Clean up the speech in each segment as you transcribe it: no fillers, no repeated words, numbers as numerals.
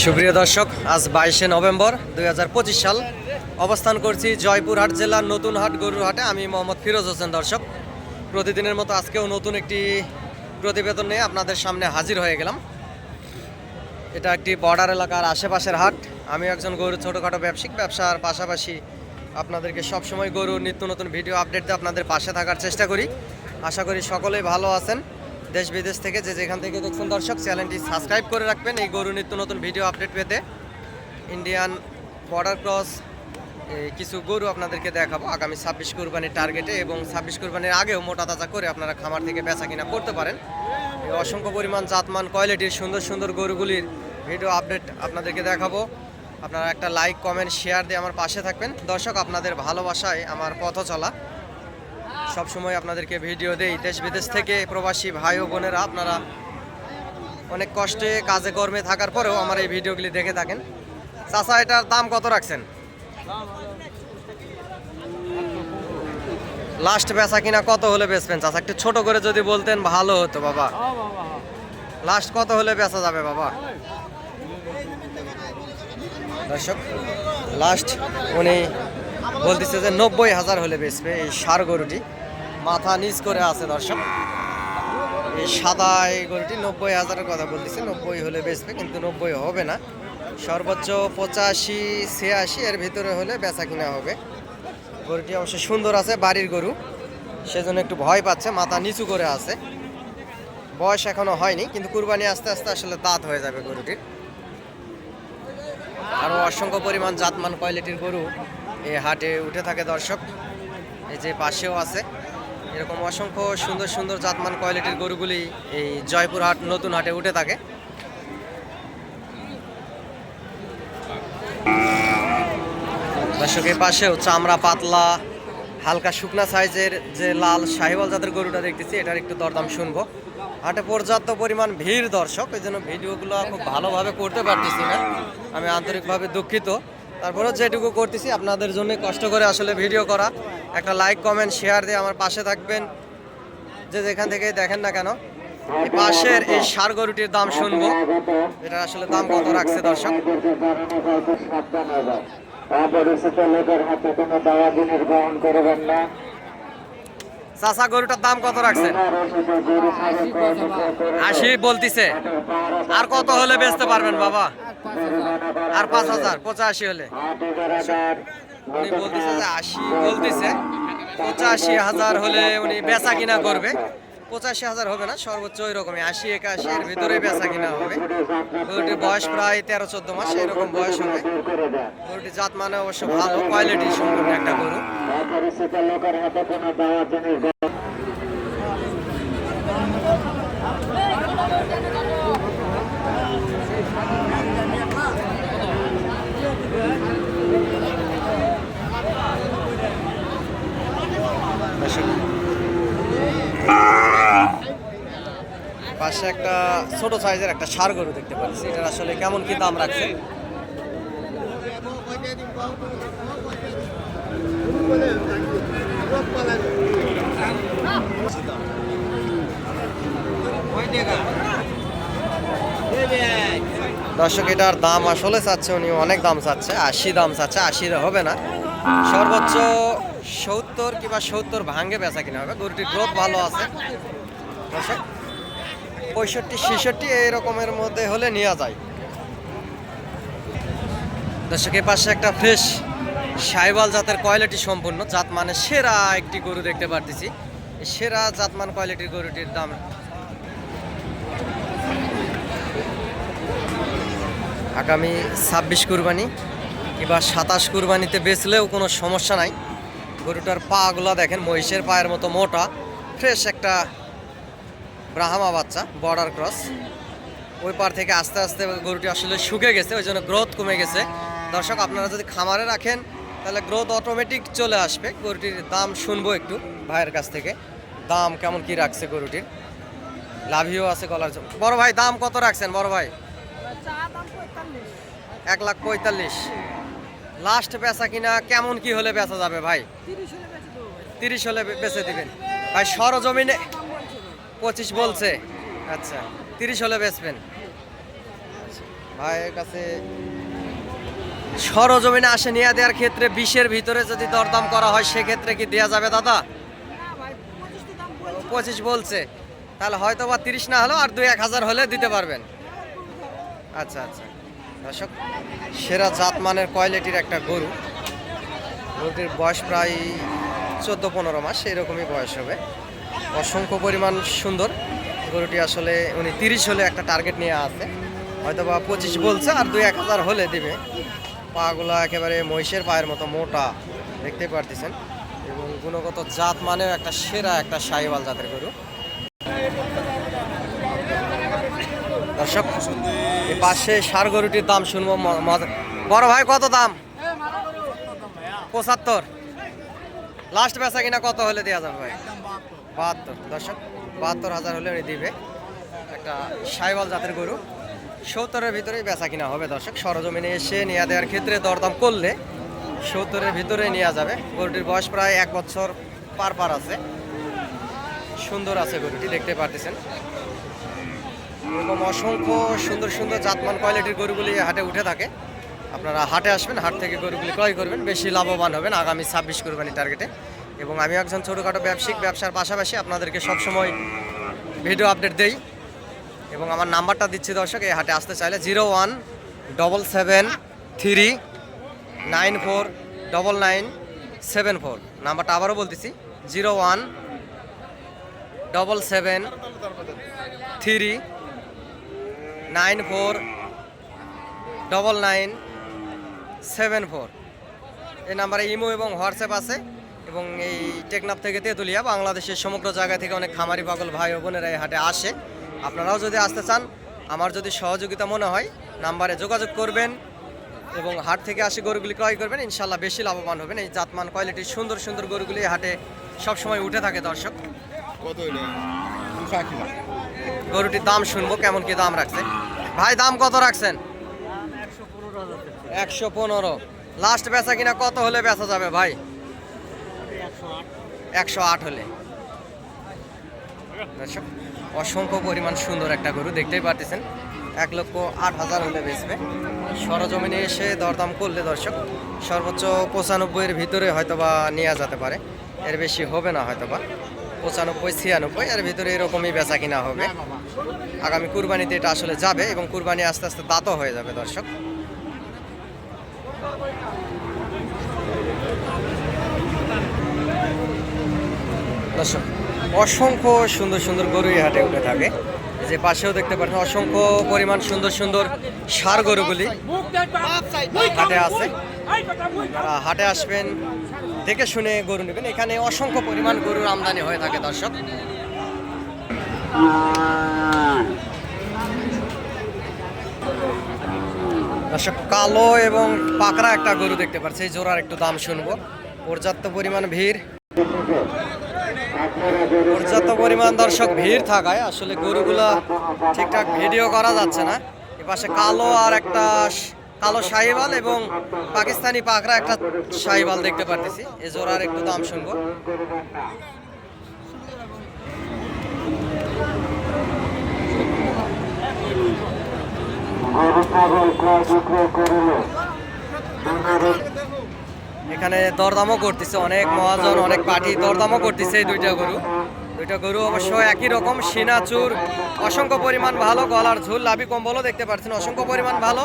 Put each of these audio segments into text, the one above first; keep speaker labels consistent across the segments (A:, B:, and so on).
A: সুপ্রিয় দর্শক, আজ 22শে নভেম্বর 2025 সাল। অবস্থান করছি জয়পুরহাট জেলার নতুন হাট গরুর হাটে। আমি মোহাম্মদ ফিরোজ হোসেন। দর্শক, প্রতিদিনের মতো আজকেও নতুন একটি প্রতিবেদন নিয়ে আপনাদের সামনে হাজির হয়ে গেলাম। এটা একটি বর্ডার এলাকার আশেপাশের হাট। আমি একজন গরুর ছোটোখাটো ব্যবসার পাশাপাশি আপনাদেরকে সবসময় গরুর নিত্য নতুন ভিডিও আপডেট দিয়ে আপনাদের পাশে থাকার চেষ্টা করি। আশা করি সকলেই ভালো আছেন। দেশ বিদেশ থেকে যেখান থেকে দেখছেন দর্শক, চ্যানেলটি সাবস্ক্রাইব করে রাখবেন এই গরু নিত্য নতুন ভিডিও আপডেট পেতে। ইন্ডিয়ান বর্ডার ক্রস কিছু গরু আপনাদেরকে দেখাবো আগামী 26 কুরবানির টার্গেটে, এবং 26 কুরবানির আগেও মোটা তাজা করে আপনারা খামার থেকে বেচা কিনা করতে পারেন। এই অসংখ্য পরিমাণ জাতমান কোয়ালিটির সুন্দর সুন্দর গরুগুলির ভিডিও আপডেট আপনাদেরকে দেখাবো। আপনারা একটা লাইক কমেন্ট শেয়ার দিয়ে আমার পাশে থাকবেন। দর্শক, আপনাদের ভালোবাসায় আমার পথ চলা। সবসময় আপনাদেরকে ভিডিও দেই দেশ বিদেশ থেকে প্রবাসী ভাই ও বোনেরা। আপনারা অনেক কষ্টে কাজে কর্মে থাকার পরেও আমার এই ভিডিওগুলি দেখে থাকেন। চাচা, এটার দাম কত রাখছেন? লাস্ট বেচা কিনা কত হলে বেচবেন চাচা? একটু ছোট করে যদি বলতেন ভালো হতো বাবা। লাস্ট কত হলে বেচা যাবে বাবা? দর্শক, লাস্ট উনি বলতেছে যে 90,000 হলে বেচবে এই ষাঁড় গরুটি। মাথা নিচ করে আছে দর্শক। এই সাদা এই গরুটি 90,000-এর কথা বলতেছে। 90 হলে বেচবে, কিন্তু 90 হবে না। সর্বোচ্চ 85-86 এর ভিতরে হলে বেচা কিনা হবে। গরুটি অবশ্য সুন্দর আছে, বাড়ির গরু, সেজন্য একটু ভয় পাচ্ছে, মাথা নিচু করে আছে। বয়স এখনো হয়নি, কিন্তু কুরবানি আস্তে আস্তে আসলে দাঁত হয়ে যাবে গরুটির। আরও অসংখ্য পরিমাণ জাতমান কোয়ালিটির গরু এই হাটে উঠে থাকে দর্শক। এই যে পাশেও আছে এরকম অসংখ্য সুন্দর সুন্দর জাতমান কোয়ালিটির গরুগুলি এই জয়পুরহাট নতুন হাটে উঠে থাকে। দর্শক, এই পাশেও চামড়া পাতলা হালকা শুকনা সাইজের যে লাল শাহিওয়াল জাতের গরুটা দেখতেছি, এটার একটু দরদাম শুনবো। হাটে পর্যাপ্ত পরিমাণ ভিড় দর্শক, এই জন্য ভিডিওগুলো খুব ভালোভাবে করতে পারতেছি না। আমি আন্তরিকভাবে দুঃখিত। তারপরেও যেটুকু করতেছি আপনাদের জন্য কষ্ট করে আসলে ভিডিও করা। একটা লাইক কমেন্ট শেয়ার দিয়ে আমার পাশে থাকবেন, যে যেখান থেকে দেখেন না কেন। এই পাশের এই ষাঁড় গরুটির দাম শুনবো, এটা আসলে দাম কত রাখছে দর্শক। চাচা, গরুটার দাম কত রাখছেন? 80 বলতিছে। আর কত হলে বেচতে পারবেন বাবা? আর 5,000, 85 হলে। উনি বলতেছে যে 80 বলতেছে, 85,000 হলে উনি বেচা কিনা করবে। 85,000 হবে না, সর্বোচ্চ ওই রকমই 80-81 এর ভিতরে বেচা কিনা হবে। গরুটির বয়স প্রায় 13-14 মাস এরকম বয়স হবে। গরুটির জাত মানে অবশ্য ভালো, কোয়ালিটি সম্পূর্ণ একটা গরু। পাশে একটা ছোট সাইজের একটা ষাঁড় গরু দেখতে পাচ্ছি, এটার আসলে কেমন কি দাম রাখছে? দর্শক, এটার দাম আসলে চাচ্ছে উনি অনেক দাম চাচ্ছে, 80 দাম চাচ্ছে। 80 হবে না, সর্বোচ্চ 70 কিংবা 70 ভাঙে বেচা কিনা হবে। গরুটির গ্রোথ ভালো আছে দর্শক, 65-66 এই রকমের মধ্যে হলে নেওয়া যায়। দর্শকের পাশে একটা ফ্রেশ শাহিওয়াল জাতের কোয়ালিটি সম্পূর্ণ জাত মানে সেরা একটি গরু দেখতে পারতেছি। সেরা জাতমান কোয়ালিটির গরুটির দাম আগামী 26 কুরবানি কিংবা 27 কুরবানিতে বেচলেও কোনো সমস্যা নাই। গরুটার পাগুলো দেখেন, মহিষের পায়ের মতো মোটা, ফ্রেশ একটা ব্রাহ্মা বাচ্চা, বর্ডার ক্রস। ওই পার থেকে আস্তে আস্তে গরুটি আসলে শুকে গেছে, ওই জন্য গ্রোথ কমে গেছে। দর্শক, আপনারা যদি খামারে রাখেন তাহলে গ্রোথ অটোমেটিক চলে আসবে। গরুটির দাম শুনবো একটু ভাইয়ের কাছ থেকে, দাম কেমন কি রাখছে গরুটির। লাভিও আছে গলার জন্য। বড় ভাই, দাম কত রাখছেন বড় ভাই? 1,45,000। লাস্ট বেচা কিনা কেমন কি হলে বেচা যাবে ভাই? 30 হলে বেচে দিবেন ভাই? সরজমিনে 25 বলছে। আচ্ছা, 30 হলে বেচবেন। ভাইয়ের কাছে সরজমিনে আসে নিয়ে দেওয়ার ক্ষেত্রে 20-এর ভিতরে যদি দরদাম করা হয় সেক্ষেত্রে কি দেওয়া যাবে দাদা? 25 বলছে, তাহলে হয়তো বা 30 না হলেও আর 2-1 হাজার হলে দিতে পারবেন। আচ্ছা আচ্ছা দর্শক, সেরা জাতমানের কোয়ালিটির একটা গরু। গরুটির বয়স প্রায় 14-15 মাস, এরকমই বয়স হবে। অসংখ্য পরিমাণ সুন্দর গরুটি। আসলে উনি 30 হলে একটা টার্গেট নিয়ে আসে, হয়তো বা 25 বলছে, আর 2-1 হাজার হলে দিবে। পাগুলা একেবারে মহিষের পায়ের মতো মোটা, দেখতেই পারতেছেন। এবং গুণগত জাত মানেও একটা সেরা একটা শাহিওয়াল জাতের গরু। দর্শক, এই পাশে ষাঁড় গরুটির দাম শুনবো। বড় ভাই কত দাম? 75। লাস্ট বেচা কিনা কত হলে দেওয়া যাবে ভাই? 72। দর্শক, 72,000 হলে উনি দিবে। একটা শাহিওয়াল জাতের গরু, 70-এর ভিতরেই বেচা কিনা হবে। দর্শক, সরজমিনে এসে নিয়ে দেওয়ার ক্ষেত্রে দরদাম করলে 70-এর ভিতরে নেওয়া যাবে। গরুটির বয়স প্রায় 1 বছর পার আছে। সুন্দর আছে গরুটি, দেখতে পারতেছেন। এরকম অসংখ্য সুন্দর সুন্দর জাতমান কোয়ালিটির গরুগুলি হাটে উঠে থাকে। আপনারা হাটে আসবেন, হাট থেকে গরুগুলি ক্রয় করবেন, বেশি লাভবান হবেন আগামী 26 কোরবানি টার্গেটে। এবং আমি একজন ছোটোখাটো ব্যবসায়িক, ব্যবসার পাশাপাশি আপনাদেরকে সবসময় ভিডিও আপডেট দেই। এবং আমার নাম্বারটা দিচ্ছি দর্শক, এই হাটে আসতে চাইলে 0177394994। নাম্বারটা আবারও বলতেছি, 0177394994। এই নাম্বারে ইমো এবং হোয়াটসঅ্যাপ আছে। এবং এই টেকনাফ থেকে তেঁতুলিয়া, বাংলাদেশের সমগ্র জায়গা থেকে অনেক খামারি পাগল ভাই ও বোনেরা এই হাটে আসে। আপনারাও যদি আসতে চান, আমার যদি সহযোগিতা মনে হয়, নাম্বারে যোগাযোগ করবেন এবং হাট থেকে আসে গরুগুলি ক্রয় করবেন, ইনশাল্লাহ বেশি লাভবান হবেন। এই জাতমান কোয়ালিটির সুন্দর সুন্দর গরুগুলি হাটে সবসময় উঠে থাকে। দর্শক, গরুটির দাম শুনবো, কেমন কি দাম রাখছে ভাই? দাম কত রাখছেন? 115। লাস্ট বেচা কিনা কত হলে বেচা যাবে ভাই? 108 হলে। দর্শক, অসংখ্য পরিমাণ সুন্দর একটা গরু, দেখতেই পারতেছেন। 1,08,000 হলে বেচবে। সরজমিনে এসে দরদাম করলে দর্শক সর্বোচ্চ 95-এর ভিতরে হয়তোবা নেওয়া যেতে পারে, এর বেশি হবে না। হয়তোবা 95-96 এর ভিতরে এরকমই বেচা কিনা হবে। আগামী কুরবানিতে এটা আসলে যাবে এবং কুরবানি আস্তে আস্তে দাঁতও হয়ে যাবে। দর্শক, দর্শক, অসংখ্য সুন্দর সুন্দর গরু এই হাটে উঠে থাকে। যে পাশেও দেখতে পাচ্ছেন অসংখ্য পরিমাণ সুন্দর সুন্দর ষাঁড় গরুগুলি হাটে আছে। যারা হাটে আসবেন, দেখে শুনে গরু নেবেন। এখানে অসংখ্য পরিমাণ গরুর আমদানি হয়ে থাকে। দর্শক, দর্শক, কালো এবং পাকড়া একটা গরু দেখতে পাচ্ছি। এই জোড়ার একটু দাম শুনবো। পর্যাপ্ত পরিমাণ ভিড়, পর্যাপ্ত পরিমাণ দর্শক ভিড় থাকায় আসলে গরুগুলা ঠিকঠাক ভিডিও করা যাচ্ছে না। এপাশে কালো আর একটা কালো শাহিওয়াল এবং পাকিস্তানি পাকড়া একটা শাহিওয়াল দেখতে পারতেছি। এই জোড়ার একটু দাম শুনবো। এখানে দরদামও করতেছে অনেক মহাজন, অনেক পার্টি দরদামও করতেছে। এই দুইটা গরু অবশ্য একই রকম, সিনাচুর অসংখ্য পরিমাণ ভালো, গলার ঝুল, লাভি কম্বলও দেখতে পাচ্ছেন অসংখ্য পরিমাণ ভালো।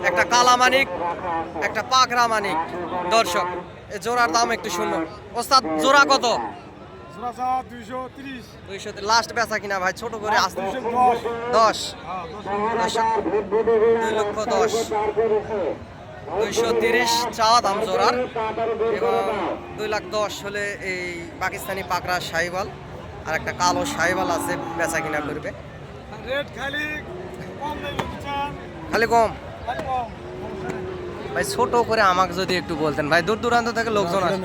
A: একটা কালা মানিক, একটা পাকড়া মানিক। দর্শক, এই জোড়ার দাম একটু শুনুন। ওস্তাদ, জোড়া কত? 230। লাস্ট বেচা কিনা ভাই? ছোট করে আসতে 10। দর্শক, 2,10,000, 230 চাওয়া দাম জোড়ার। এবং 2,10,000 হলে এই পাকিস্তানি পাকড়া শাহিওয়াল আর একটা কালো শাহিওয়াল আছে, বেচা কিনা করবে। খালি কম ভাই, ছোট করে আমাকে যদি একটু বলতেন ভাই। দূর দূরান্ত থেকে লোকজন আসে।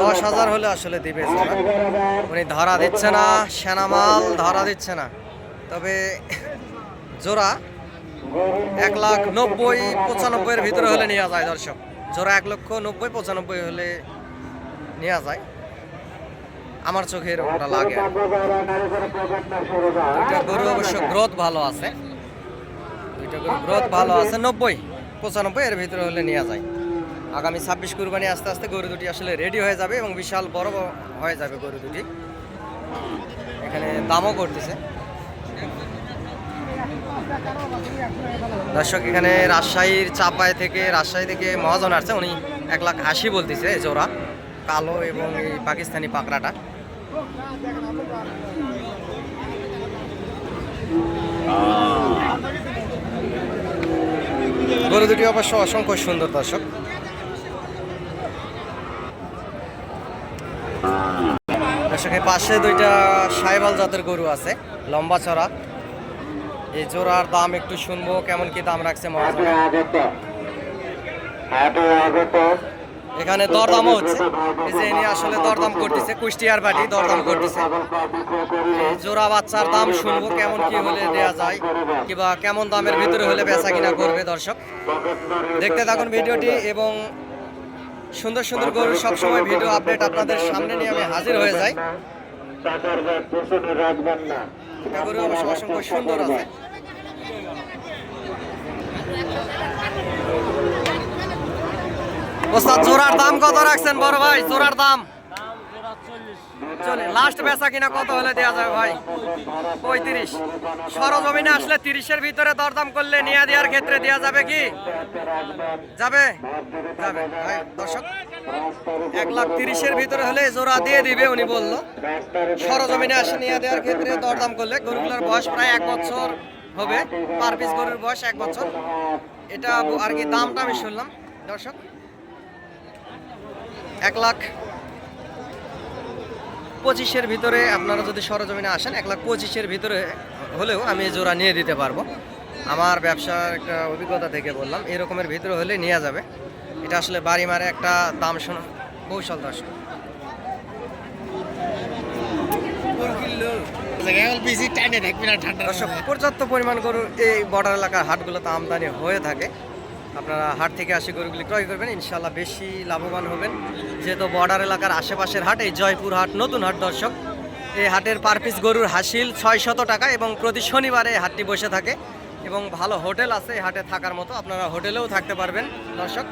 A: 10,000 হলে আসলে দিবে। উনি ধরা দিচ্ছে না, সেনামাল ধরা দিচ্ছে না। তবে জোড়া 1,90,000-95,000 ভিতরে হলে নেওয়া যায়। দর্শক, জোড়া 1,90,000-95,000 হলে নেওয়া যায়। আমার চোখে এরকমটা লাগে আর কি। দুইটা গরু অবশ্য গ্রোথ ভালো আছে, দুইটা গরু গ্রোথ ভালো আছে, 90-95 এর ভিতরে হলে নেওয়া যায়। আগামী 26 কুরবানি আস্তে আস্তে গরু দুটি আসলে রেডি হয়ে যাবে এবং বিশাল বড় হয়ে যাবে গরু দুটি। এখানে দামও করতেছে দর্শক। এখানে রাজশাহী থেকে মহাজন আসছে, উনি 1,80,000 বলতেছে জোড়া, কালো এবং এই পাকিস্তানি পাকড়াটা। গরু দুটি অবশ্য অসংখ্য সুন্দর দর্শক। দর্শকের পাশে দুইটা সাইবাল জাতের গরু আছে, লম্বা চড়া। এই জোড়ার দাম একটু শুনবো, কেমন কি দাম রাখছে মহাজন। এখানে দরদামও হচ্ছে, এই যে ইনি আসলে দরদাম করতেছে, কুষ্টিয়ার বাড়ি দরদাম করতেছে। এই জোড়া বাচ্চার দাম শুনবো, কেমন কি হলে দেয়া যায়, কিংবা কেমন দামের ভিতরে হলে বেচা কিনা করবে। দর্শক দেখতে থাকুন ভিডিওটি, এবং সুন্দর সুন্দর গরুর সবসময় ভিডিও আপডেট আপনাদের সামনে নিয়ে আমি হাজির হয়ে যাই। গরু অবশ্য অসংখ্য সুন্দর আছে। ওস্তাদ জোড়ার দাম কত রাখছেন বড় ভাই? জোড়ার দাম চলে লাস্ট বেচা কিনা কত হলে দেওয়া যাবে ভাই? 35। সরজমিনে আসলে 30-এর ভিতরে দরদাম করলে নিয়ে দেওয়ার ক্ষেত্রে দেওয়া যাবে কি? যাবে যাবে ভাই। দর্শক 1,30,000-এর ভিতরে হলে জোড়া দিয়ে দিবে উনি বললো। সরজমিনে আসে নিয়ে দেওয়ার ক্ষেত্রে দরদাম করলে, গরুগুলোর বয়স প্রায় 1 বছর হবে, পার পিস গরুর বয়স 1 বছর। এটা আর কি দামটা আমি শুনলাম দর্শক। 1,25,000-এর ভিতরে আপনারা যদি সরজমিনে আসেন, 1,25,000-এর ভিতরে হলেও আমি জোড়া নিয়ে দিতে পারবো। আমার ব্যবসার একটা অভিজ্ঞতা থেকে বললাম, এরকমের ভিতরে হলে নেওয়া যাবে। এটা আসলে বাড়ি মারে একটা দাম শোনা কৌশল দর্শক। দর্শক পর্যাপ্ত পরিমাণ গরু এই বর্ডার এলাকার হাটগুলোতে আমদানি হয়ে থাকে। আপনারা হাট থেকে আসে গরুগুলি ক্রয় করবেন, ইনশাল্লাহ বেশি লাভবান হবেন। যেহেতু বর্ডার এলাকার আশেপাশের হাট, এই জয়পুর হাট নতুন হাট দর্শক। এই হাটের পার পিস গরুর হাসিল 600 টাকা, এবং প্রতি শনিবারে এই হাটটি বসে থাকে, এবং ভালো হোটেল আছে এই হাটে থাকার মতো, আপনারা হোটেলেও থাকতে পারবেন দর্শক।